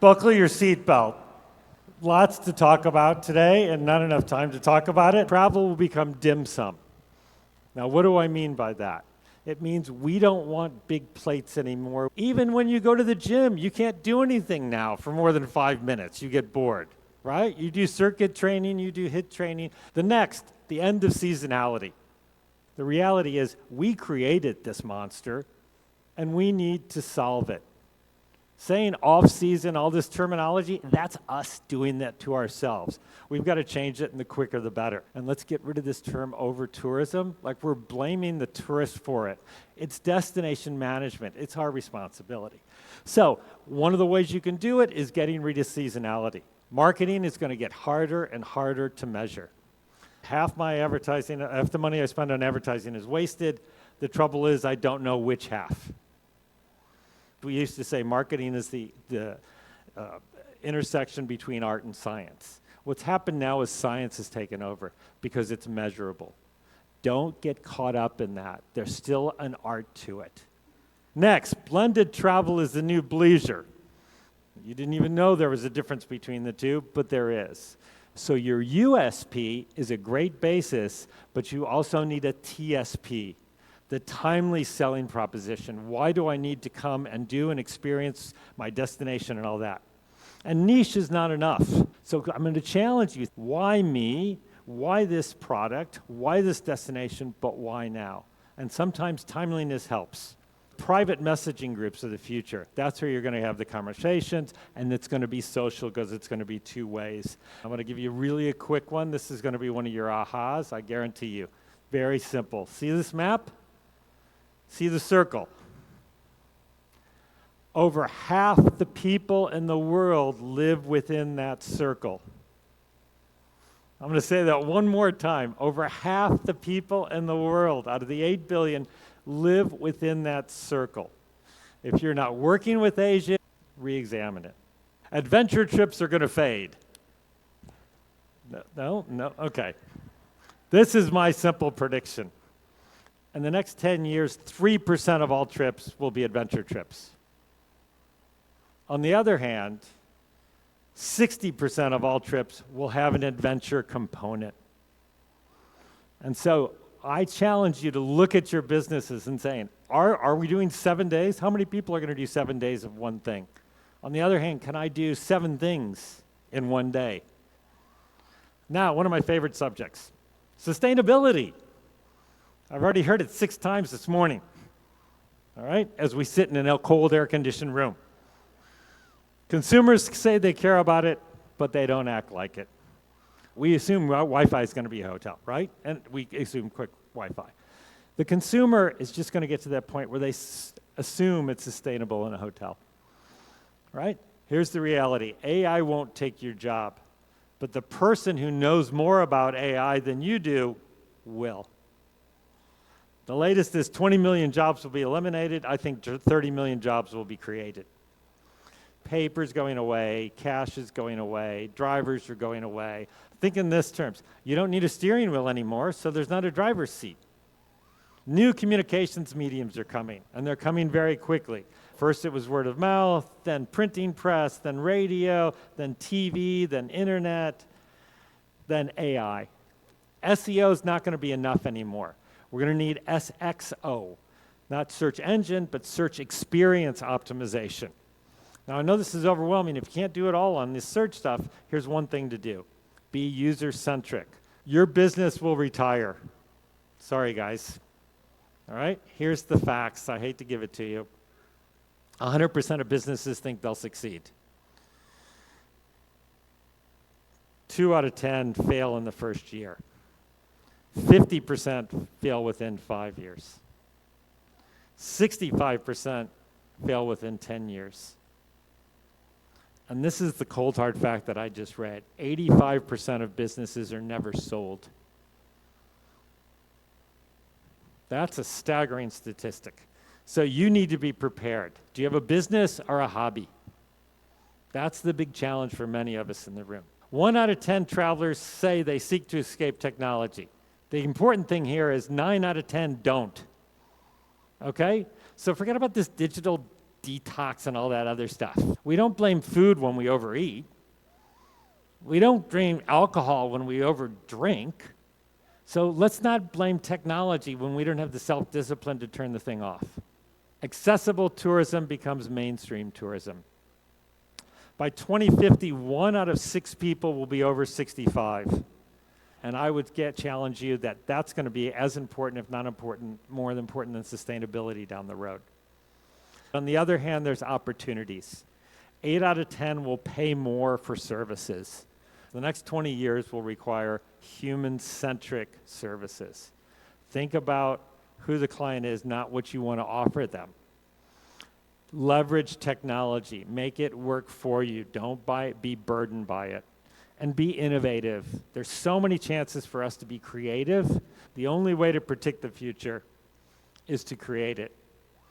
Buckle your seatbelt. Lots to talk about today and not enough time to talk about it. Travel will become dim sum. Now, what do I mean by that? It means we don't want big plates anymore. Even when you go to the gym, you can't do anything now for more than 5 minutes. You get bored, right? You do circuit training, you do HIIT training. The end of seasonality. The reality is we created this monster and we need to solve it. Saying off-season, all this terminology, that's us doing that to ourselves. We've got to change it, and the quicker the better. And let's get rid of this term over-tourism, like we're blaming the tourist for it. It's destination management. It's our responsibility. So one of the ways you can do it is getting rid of seasonality. Marketing is going to get harder and harder to measure. Half the money I spend on advertising is wasted. The trouble is I don't know which half. We used to say marketing is the intersection between art and science. What's happened now is science has taken over because it's measurable. Don't get caught up in that. There's still an art to it. Next, blended travel is the new bleisure. You didn't even know there was a difference between the two, but there is. So your USP is a great basis, but you also need a TSP. The timely selling proposition. Why do I need to come and do and experience my destination and all that? And niche is not enough. So I'm going to challenge you. Why me? Why this product? Why this destination? But why now? And sometimes timeliness helps. Private messaging groups are the future. That's where you're going to have the conversations, and it's going to be social because it's going to be two ways. I'm going to give you really a quick one. This is going to be one of your ahas, I guarantee you. Very simple. See this map? See the circle. Over half the people in the world live within that circle. I'm going to say that one more time. Over half the people in the world, out of the 8 billion, live within that circle. If you're not working with Asia, re-examine it. Adventure trips are going to fade. No? Okay. This is my simple prediction. In the next 10 years, 3% of all trips will be adventure trips. On the other hand, 60% of all trips will have an adventure component. And so I challenge you to look at your businesses and saying, are we doing 7 days? How many people are going to do 7 days of one thing? On the other hand, can I do 7 things in one day? Now, one of my favorite subjects, sustainability. I've already heard it 6 times this morning, all right, as we sit in a cold air-conditioned room. Consumers say they care about it, but they don't act like it. We assume Wi-Fi is going to be a hotel, right? And we assume quick Wi-Fi. The consumer is just going to get to that point where they assume it's sustainable in a hotel, right? Here's the reality. AI won't take your job, but the person who knows more about AI than you do will. The latest is 20 million jobs will be eliminated. I think 30 million jobs will be created. Paper's going away, cash is going away, drivers are going away. Think in this terms. You don't need a steering wheel anymore, so there's not a driver's seat. New communications mediums are coming, and they're coming very quickly. First it was word of mouth, then printing press, then radio, then TV, then internet, then AI. SEO is not going to be enough anymore. We're going to need SXO, not search engine, but search experience optimization. Now, I know this is overwhelming. If you can't do it all on this search stuff, here's one thing to do. Be user-centric. Your business will retire. Sorry, guys. All right? Here's the facts. I hate to give it to you. 100% of businesses think they'll succeed. 2 out of 10 fail in the first year. 50% fail within 5 years. 65% fail within 10 years. And this is the cold hard fact that I just read. 85% of businesses are never sold. That's a staggering statistic. So you need to be prepared. Do you have a business or a hobby? That's the big challenge for many of us in the room. 1 out of 10 travelers say they seek to escape technology. The important thing here is 9 out of 10 don't. Okay? So forget about this digital detox and all that other stuff. We don't blame food when we overeat. We don't blame alcohol when we overdrink. So let's not blame technology when we don't have the self-discipline to turn the thing off. Accessible tourism becomes mainstream tourism. By 2050, 1 out of 6 people will be over 65. And I would challenge you that that's going to be as important, if not important, more important than sustainability down the road. On the other hand, there's opportunities. 8 out of 10 will pay more for services. The next 20 years will require human-centric services. Think about who the client is, not what you want to offer them. Leverage technology. Make it work for you. Don't be burdened by it. And be innovative. There's so many chances for us to be creative. The only way to predict the future is to create it.